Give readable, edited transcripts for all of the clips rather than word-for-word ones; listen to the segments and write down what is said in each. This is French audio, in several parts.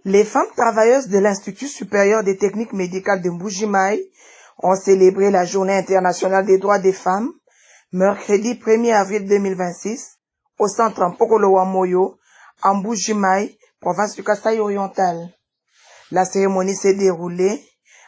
Les femmes travailleuses de l'Institut supérieur des techniques médicales de Mbuji-Mayi ont célébré la Journée internationale des droits des femmes, mercredi 1er avril 2026, au centre Mpokolo Moyo, à Mbuji-Mayi, province du Kasaï oriental. La cérémonie s'est déroulée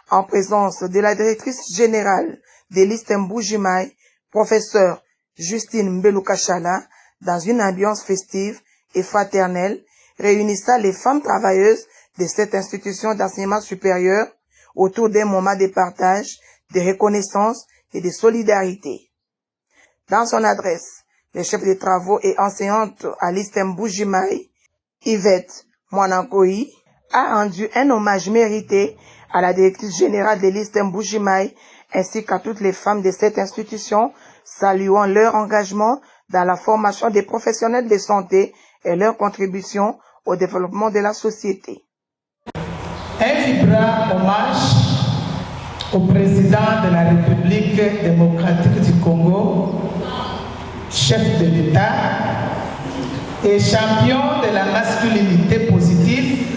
en présence de la directrice générale de l'ISTE Mbuji-Mayi, professeure Justine Mbelou-Kachala, dans une ambiance festive et fraternelle, réunissant les femmes travailleuses de cette institution d'enseignement supérieur autour d'un moment de partage, de reconnaissance et de solidarité. Dans son adresse, le chef de travaux et enseignante à l'ISTE Mbuji-Mayi, Yvette Mwanankoyi, a rendu un hommage mérité à la directrice générale de l'ISTE Mbuji-Mayi ainsi qu'à toutes les femmes de cette institution, saluant leur engagement dans la formation des professionnels de santé et leur contribution au développement de la société. Un vibrant hommage au président de la République démocratique du Congo, chef de l'État et champion de la masculinité positive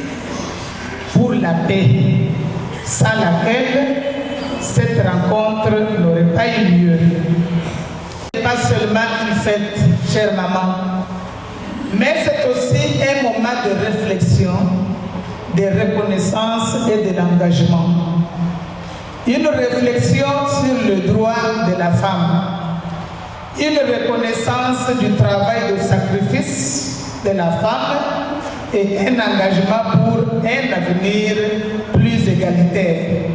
pour la paix, sans laquelle cette rencontre n'aurait pas eu lieu. Ce n'est pas seulement une fête, chère maman, mais c'est aussi un moment de réflexion, de reconnaissance et de l'engagement. Une réflexion sur le droit de la femme, une reconnaissance du travail de sacrifice de la femme et un engagement pour un avenir plus égalitaire.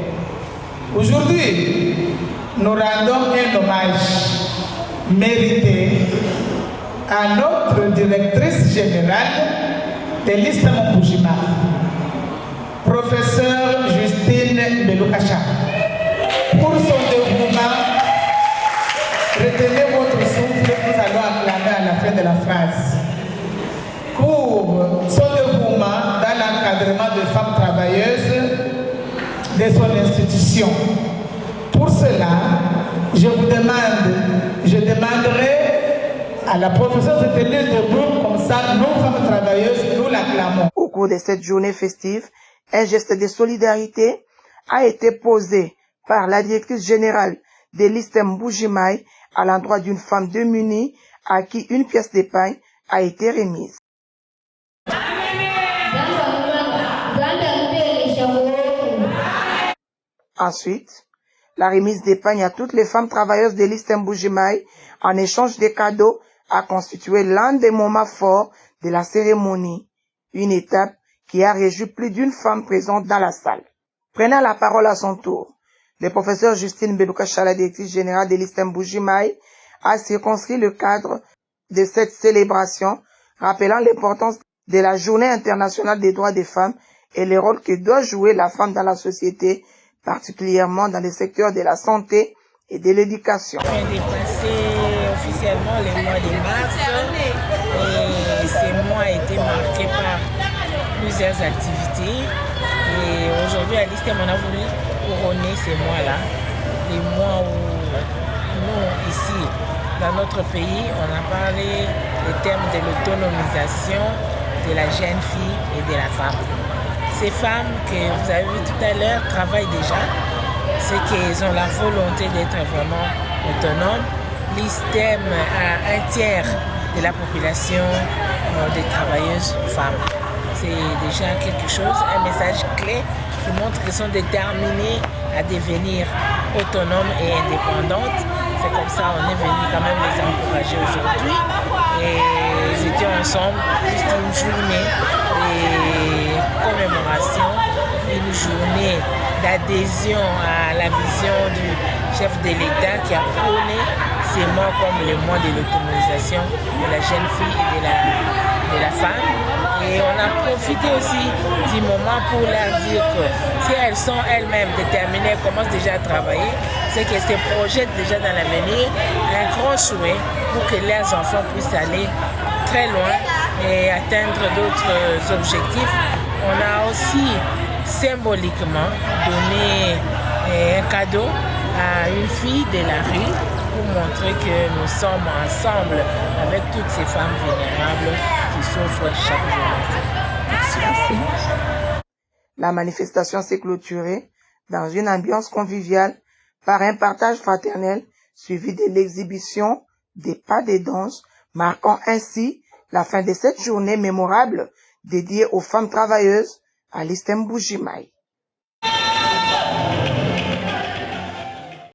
Aujourd'hui, nous rendons un hommage mérité à notre directrice générale de l'ISTE Mbuji-Mayi, professeure Justine Mbelou-Kachala, pour son dévouement. Retenez votre souffle, nous allons acclamer à la fin de la phrase. Pour son dévouement dans l'encadrement de femmes travailleuses de son institution. Pour cela, je demanderai à la professeure de tenir debout, comme ça, nos femmes travailleuses, nous l'acclamons. Au cours de cette journée festive, un geste de solidarité a été posé par la directrice générale de l'ISTE Mbuji-Mayi à l'endroit d'une femme démunie à qui une pièce d'épargne a été remise. Ensuite, la remise d'épargne à toutes les femmes travailleuses de l'ISTE Mbuji-Mayi en échange de cadeaux a constitué l'un des moments forts de la cérémonie, une étape qui a réjoui plus d'une femme présente dans la salle. Prenant la parole à son tour, le professeur Justine Mbelou-Kachala, directrice générale de l'ISTE Mbuji-Mayi, a circonscrit le cadre de cette célébration, rappelant l'importance de la Journée internationale des droits des femmes et le rôle que doit jouer la femme dans la société, particulièrement dans le secteur de la santé et de l'éducation. On vient de passer officiellement le mois de mars et ce mois a été marqué par plusieurs activités. Et aujourd'hui à l'ISTE, on a voulu couronner ces mois-là, les mois où nous, ici, dans notre pays, on a parlé des thèmes de l'autonomisation de la jeune fille et de la femme. Ces femmes que vous avez vues tout à l'heure travaillent déjà, c'est qu'elles ont la volonté d'être vraiment autonomes. L'ISTEM a un tiers de la population des travailleuses femmes. C'est déjà quelque chose, un message clé qui montre qu'elles sont déterminées à devenir autonomes et indépendantes. C'est comme ça qu'on est venu quand même les encourager aujourd'hui. Et ils étaient ensemble, juste une journée de commémoration, une journée d'adhésion à la vision du chef de l'État qui a prôné ces mois comme le mois de l'autonomisation de la jeune fille et de la femme. Et on a profité aussi du moment pour leur dire que si elles sont elles-mêmes déterminées, elles commencent déjà à travailler, c'est qu'elles se projettent déjà dans l'avenir, un grand souhait pour que leurs enfants puissent aller très loin et atteindre d'autres objectifs. On a aussi symboliquement donné un cadeau à une fille de la rue pour montrer que nous sommes ensemble avec toutes ces femmes vulnérables qui souffrent chaque jour. Merci. La manifestation s'est clôturée dans une ambiance conviviale par un partage fraternel suivi de l'exhibition des pas de danse, marquant ainsi la fin de cette journée mémorable dédiée aux femmes travailleuses à l'ISTEM Mbuji-Mayi.